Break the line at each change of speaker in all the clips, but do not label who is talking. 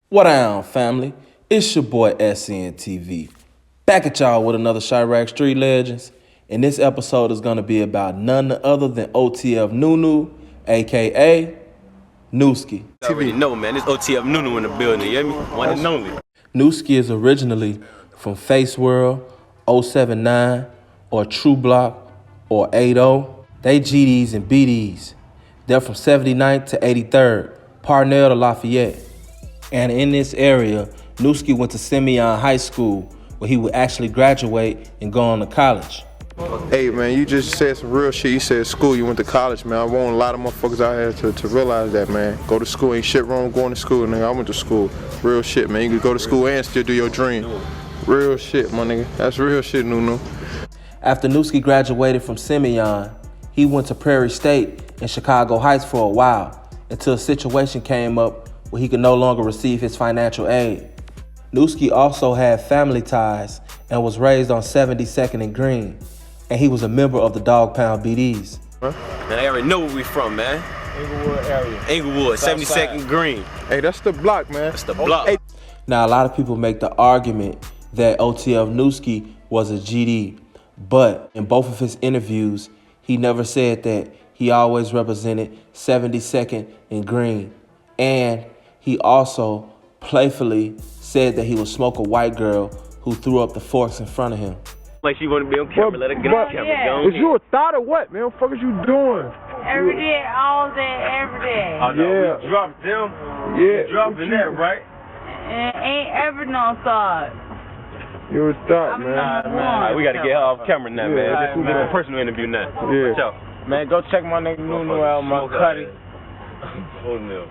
What down, family? It's your boy SNTV, back at y'all with another Chiraq Street Legends, and this episode is going to be about none other than OTF NuNu, aka Nuski.
I already know, man. It's OTF NuNu in the building, you hear me? One and only.
Nuski is originally from Face World, 079, or True Block, or 80. They GDs and BDs. They're from 79th to 83rd, Parnell to Lafayette. And in this area, Nuski went to Simeon High School, where he would actually graduate and go on to college.
Hey man, you just said some real shit. You said school, you went to college, man. I want a lot of motherfuckers out here to realize that, man. Go to school, ain't shit wrong going to school, nigga. I went to school. Real shit, man. You can go to school and still do your dream. Real shit, my nigga. That's real shit, NuNu.
After Nuski graduated from Simeon, he went to Prairie State in Chicago Heights for a while, until a situation came up where he could no longer receive his financial aid. Nuski also had family ties and was raised on 72nd and Green, and he was a member of the Dog Pound BDs.
Man, I already know where we from, man.
Inglewood area.
Inglewood, 72nd Green.
Hey, that's the block, man.
That's the block.
Hey.
Now, a lot of people make the argument that OTF Nuski was a GD, but in both of his interviews, he never said that. He always represented 72nd and Green, and he also playfully said that he would smoke a white girl who threw up the forks in front of him.
Like she want to be on camera, let her get on camera.
Yeah.
Is you a thought or what, man? What the fuck is you doing?
Every day, all day, every day.
Oh, no,
Yeah.
we dropped them.
Yeah.
We dropping that, right?
And ain't ever no thought.
You a thought,
I'm
man.
not
All right, we got to get her off camera now,
Yeah.
man. This is a personal interview now.
Yeah.
Watch out.
Man, go check my nigga NuNu out, my cutty.
Oh, no.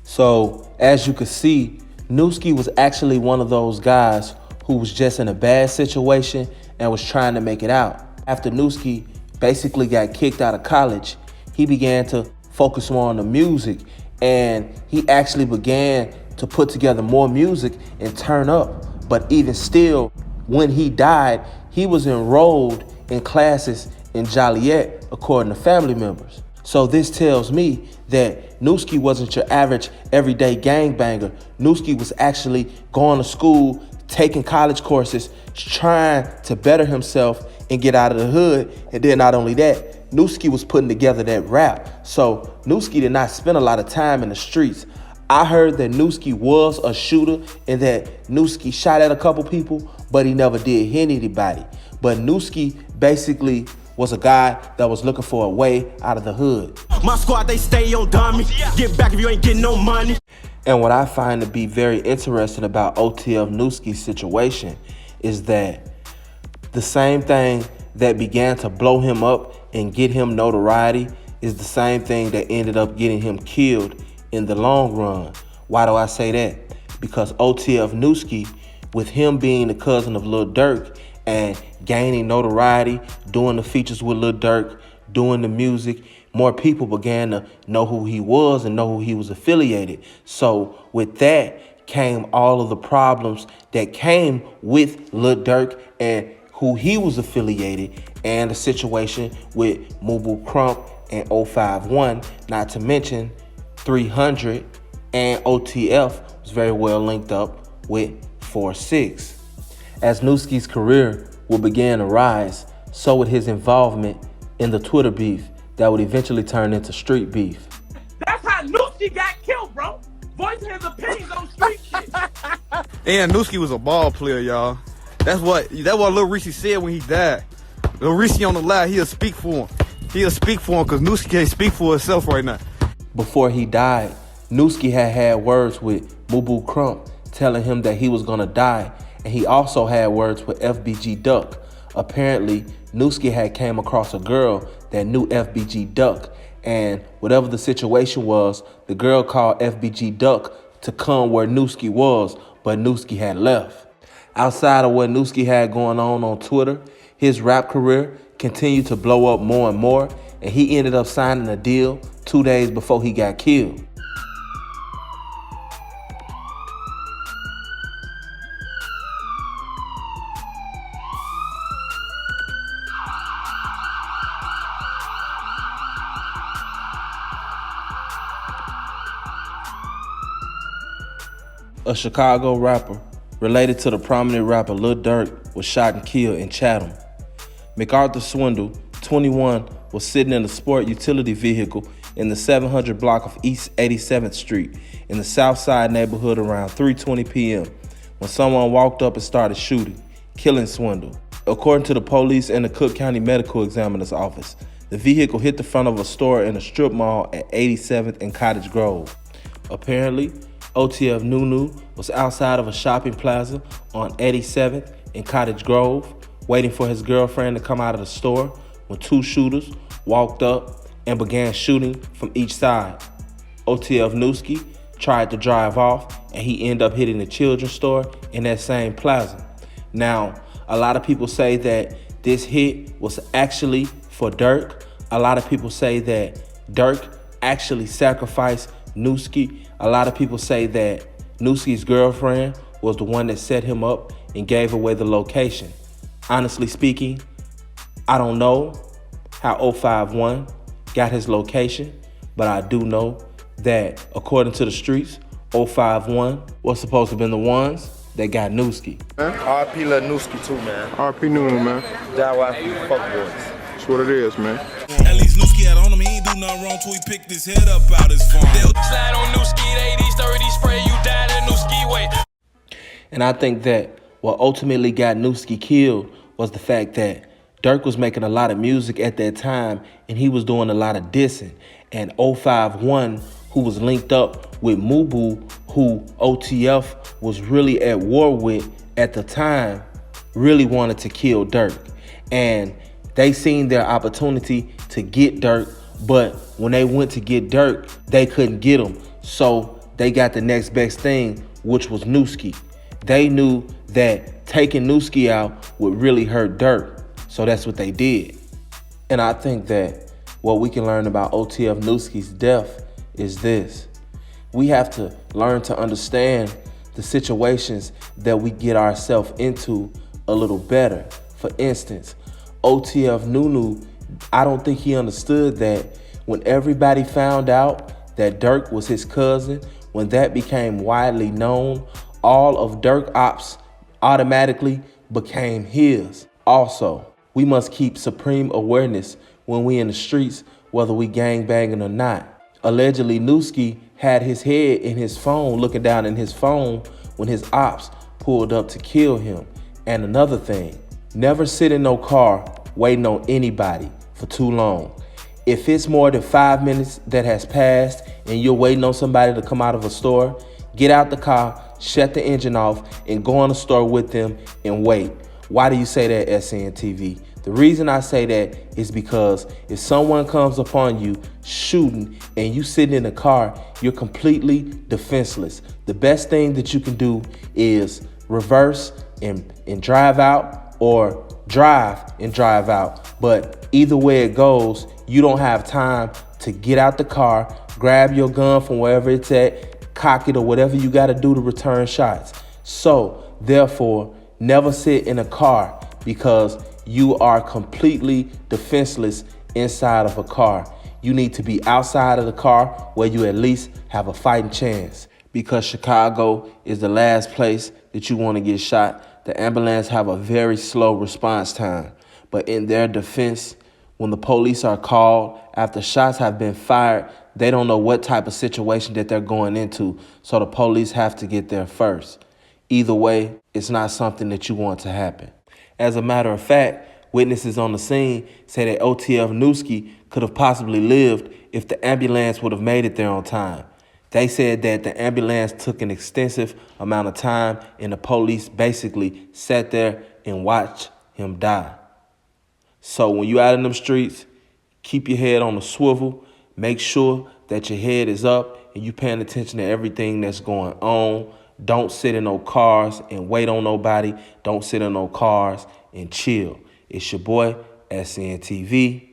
So, as you can see, Nuski was actually one of those guys who was just in a bad situation and was trying to make it out. After Nuski basically got kicked out of college, he began to focus more on the music, and he actually began to put together more music and turn up. But even still, when he died, he was enrolled in classes in Joliet, according to family members. So this tells me that Nuski wasn't your average everyday gangbanger. Nuski was actually going to school, taking college courses, trying to better himself and get out of the hood. And then not only that, Nuski was putting together that rap. So Nuski did not spend a lot of time in the streets. I heard that Nuski was a shooter and that Nuski shot at a couple people, but he never did hit anybody. But Nuski basically was a guy that was looking for a way out of the hood.
My squad, they stay on dummy. Get back if you ain't getting no money.
And what I find to be very interesting about OTF Nuski's situation is that the same thing that began to blow him up and get him notoriety is the same thing that ended up getting him killed in the long run. Why do I say that? Because OTF Nuski, with him being the cousin of Lil Durk and gaining notoriety, doing the features with Lil Durk, doing the music, more people began to know who he was and know who he was affiliated. So with that came all of the problems that came with Lil Durk and who he was affiliated, and the situation with Mubu Crump and 051, not to mention 300 and OTF was very well linked up with 46. As Nuski's career would begin to rise, so would his involvement in the Twitter beef that would eventually turn into street beef.
That's how Nuski got killed, bro. Voicing his opinions on street shit.
And Nuski was a ball player, y'all. That's what Lil Reese said when he died. Lil Reese on the line, he'll speak for him. He'll speak for him because Nuski can't speak for himself right now.
Before he died, Nuski had words with Mubu Crump telling him that he was gonna die, and he also had words with FBG Duck. Apparently, Nuski had came across a girl that knew FBG Duck, and whatever the situation was, the girl called FBG Duck to come where Nuski was, but Nuski had left. Outside of what Nuski had going on Twitter, his rap career continued to blow up more and more, and he ended up signing a deal 2 days before he got killed. a Chicago rapper related to the prominent rapper Lil Durk, was shot and killed in Chatham. MacArthur Swindle, 21, was sitting in a sport utility vehicle in the 700 block of East 87th Street in the South Side neighborhood around 3:20 p.m. when someone walked up and started shooting, killing Swindle. According to the police and the Cook County Medical Examiner's office, the vehicle hit the front of a store in a strip mall at 87th and Cottage Grove. Apparently, OTF NuNu was outside of a shopping plaza on 87th and Cottage Grove, waiting for his girlfriend to come out of the store when two shooters walked up and began shooting from each side. OTF Nuski tried to drive off and he ended up hitting the children's store in that same plaza. Now, a lot of people say that this hit was actually for Durk. A lot of people say that Durk actually sacrificed Nuski. A lot of people say that Nuski's girlfriend was the one that set him up and gave away the location. Honestly speaking, I don't know how 051 got his location, but I do know that according to the streets, 051 was supposed to have been the ones that got Nuski.
RP Lil Nuski too, man.
RP NuNu, man.
Die wife, fuck boys.
That's what it is, man.
At least Nuski had on him, he ain't do nothing wrong till he picked his head up out his farm. They'll slide on Nuski, 80s, 30s, spray, you died in Nuski way.
And I think that what ultimately got Nuski killed was the fact that Durk was making a lot of music at that time and he was doing a lot of dissing. And 051, who was linked up with Mubu, who OTF was really at war with at the time, really wanted to kill Durk. And they seen their opportunity to get Durk, but when they went to get Durk, they couldn't get him. So they got the next best thing, which was Nuski. They knew that taking Nuski out would really hurt Durk. So that's what they did. And I think that what we can learn about OTF Nuski's death is this. We have to learn to understand the situations that we get ourselves into a little better. For instance, OTF NuNu, I don't think he understood that when everybody found out that Durk was his cousin, when that became widely known, all of Durk ops automatically became his. Also, we must keep supreme awareness when we in the streets, whether we gangbanging or not. Allegedly, Nuski had his head in his phone, looking down in his phone when his ops pulled up to kill him. And another thing, never sit in no car waiting on anybody for too long. If it's more than 5 minutes that has passed and you're waiting on somebody to come out of a store, get out the car, shut the engine off, and go in the store with them and wait. Why do you say that, SNTV? The reason I say that is because if someone comes upon you shooting and you sitting in a car, you're completely defenseless. The best thing that you can do is reverse and drive out, or drive and drive out. But either way it goes, you don't have time to get out the car, grab your gun from wherever it's at, cock it, or whatever you got to do to return shots. So therefore, never sit in a car because you are completely defenseless inside of a car. You need to be outside of the car where you at least have a fighting chance. Because Chicago is the last place that you want to get shot. The ambulance have a very slow response time. But in their defense, when the police are called after shots have been fired, they don't know what type of situation that they're going into. So the police have to get there first. Either way, it's not something that you want to happen. As a matter of fact, witnesses on the scene say that OTF Nuski could have possibly lived if the ambulance would have made it there on time. They said that the ambulance took an extensive amount of time and the police basically sat there and watched him die. So when you out in them streets, keep your head on the swivel. Make sure that your head is up and you paying attention to everything that's going on. Don't sit in no cars and wait on nobody. Don't sit in no cars and chill. It's your boy, SNTV.